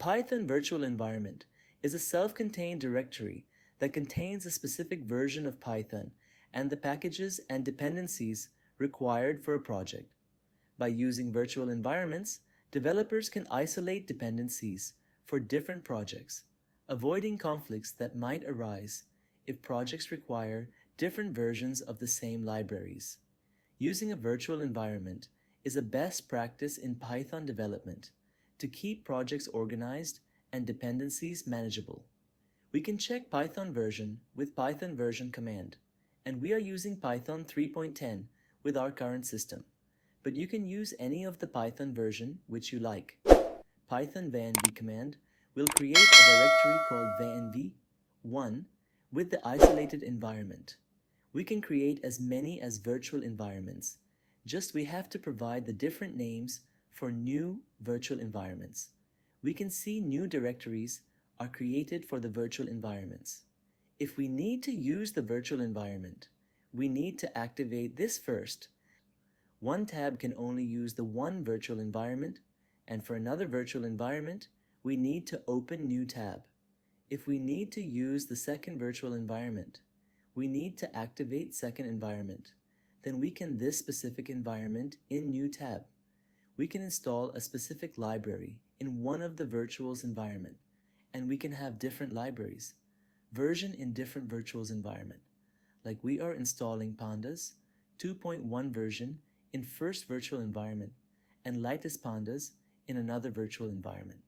Python virtual environment is a self-contained directory that contains a specific version of Python and the packages and dependencies required for a project. By using virtual environments, developers can isolate dependencies for different projects, avoiding conflicts that might arise if projects require different versions of the same libraries. Using a virtual environment is a best practice in Python development to keep projects organized and dependencies manageable. We can check Python version with Python version command, and we are using Python 3.10 with our current system, but you can use any of the Python version which you like. Python vanv command will create a directory called vanv1 with the isolated environment. We can create as many as virtual environments, just we have to provide the different names for new virtual environments. We can see new directories are created for the virtual environments. If we need to use the virtual environment, we need to activate this first. One tab can only use the one virtual environment, and for another virtual environment, we need to open new tab. If we need to use the second virtual environment, we need to activate second environment. Then we can this specific environment in new tab. We can install a specific library in one of the virtuals environment, and we can have different libraries, version in different virtuals environment. Like we are installing pandas 2.1 version in first virtual environment and latest pandas in another virtual environment.